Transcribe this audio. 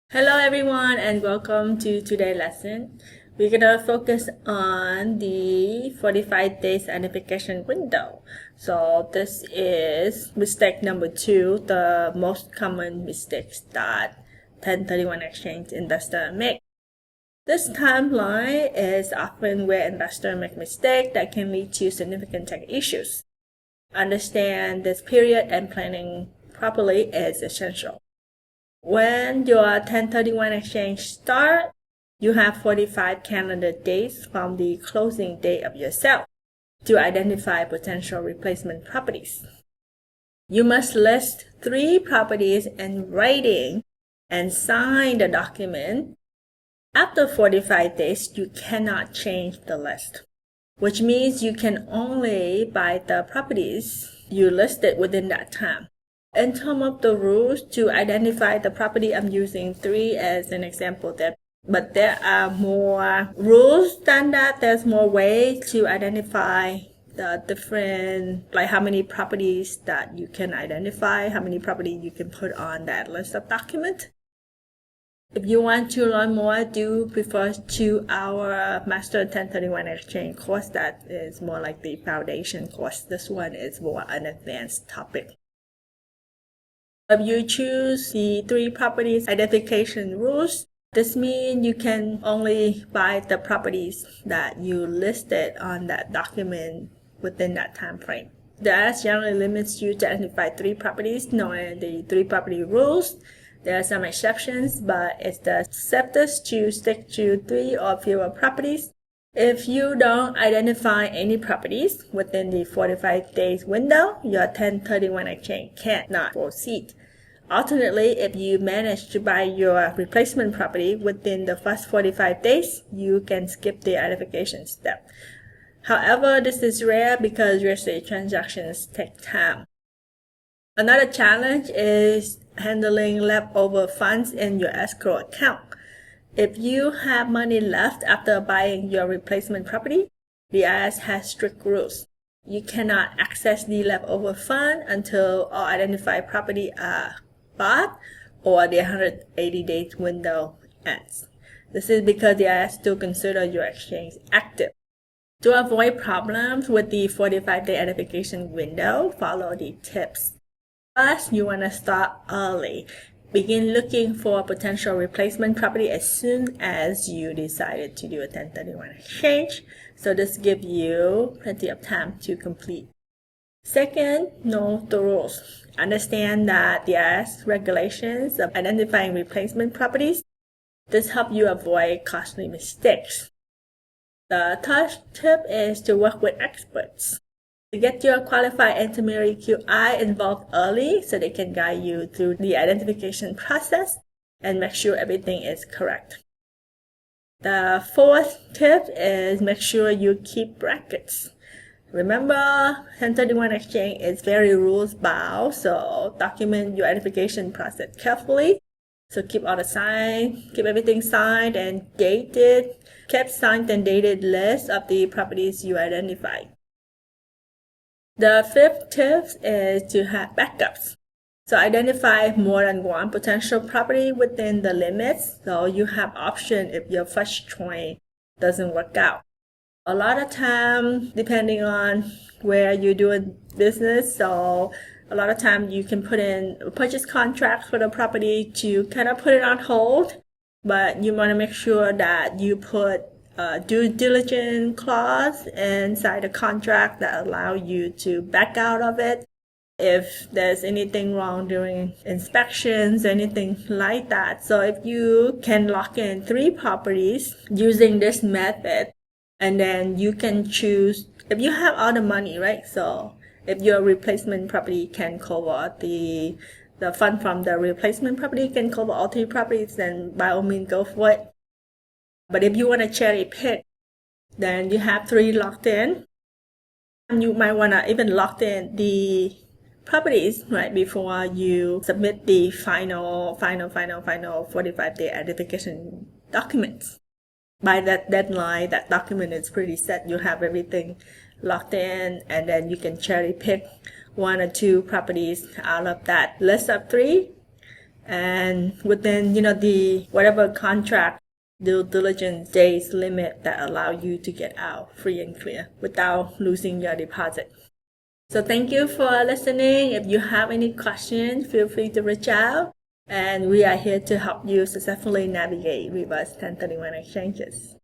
Hello everyone and welcome to today's lesson. We're gonna focus on the 45 days identification window. So this is mistake number 2, the most common mistakes that 1031 exchange investor make. This timeline is often where investors make mistakes that can lead to significant tax issues. Understand this period and planning properly is essential. When your 1031 exchange starts, you have 45 calendar days from the closing date of your sale to identify potential replacement properties. You must list 3 properties in writing and sign the document. After 45 days, you cannot change the list, which means you can only buy the properties you listed within that time. In terms of the rules to identify the property, I'm using 3 as an example there. But there are more rules than that. There's more ways to identify the different, like how many properties that you can identify, how many properties you can put on that list of documents. If you want to learn more, do refer to our Master 1031 Exchange course. That is more like the foundation course. This one is more an advanced topic. If you choose the 3 properties identification rules, this means you can only buy the properties that you listed on that document within that time frame. The IRS generally limits you to identify 3 properties, known as the 3 property rules. There are some exceptions, but it's the safest to stick to 3 or fewer properties. If you don't identify any properties within the 45 days window, your 1031 exchange cannot proceed. Alternately, if you manage to buy your replacement property within the first 45 days, you can skip the identification step. However, this is rare because real estate transactions take time. Another challenge is handling leftover funds in your escrow account. If you have money left after buying your replacement property, the IRS has strict rules. You cannot access the leftover fund until all identified property are bought or the 180 days window ends. This is because the IRS still consider your exchange active. To avoid problems with the 45-day identification window, follow the tips. First, you want to start early. Begin looking for potential replacement property as soon as you decided to do a 1031 exchange. So this gives you plenty of time to complete. Second, know the rules. Understand that the IRS regulations of identifying replacement properties. This helps you avoid costly mistakes. The third tip is to work with experts. To get your qualified intermediary QI involved early so they can guide you through the identification process and make sure everything is correct. The fourth tip is make sure you keep records. Remember, 1031 exchange is very rules bound, so document your identification process carefully. So keep all the signs, keep everything signed and dated. Keep signed and dated list of the properties you identified. The fifth tip is to have backups. So identify more than one potential property within the limits, so you have option if your first choice doesn't work out. A lot of time, depending on where you're doing business, so a lot of time you can put in a purchase contract for the property to kind of put it on hold, but you want to make sure that you put due diligence clause inside the contract that allow you to back out of it if there's anything wrong during inspections, anything like that. So if you can lock in 3 properties using this method, and then you can choose, if you have all the money, right? So if your replacement property can cover the fund from the replacement property can cover all 3 properties, then by all means go for it. But if you want to cherry pick, then you have 3 locked in. And you might want to even lock in the properties right before you submit the final 45-day identification documents. By that deadline, that document is pretty set. You have everything locked in, and then you can cherry pick 1 or 2 properties out of that list of 3 and within, the whatever contract due diligence days limit that allow you to get out free and clear without losing your deposit. So thank you for listening. If you have any questions, feel free to reach out, and we are here to help you successfully navigate reverse 1031 exchanges.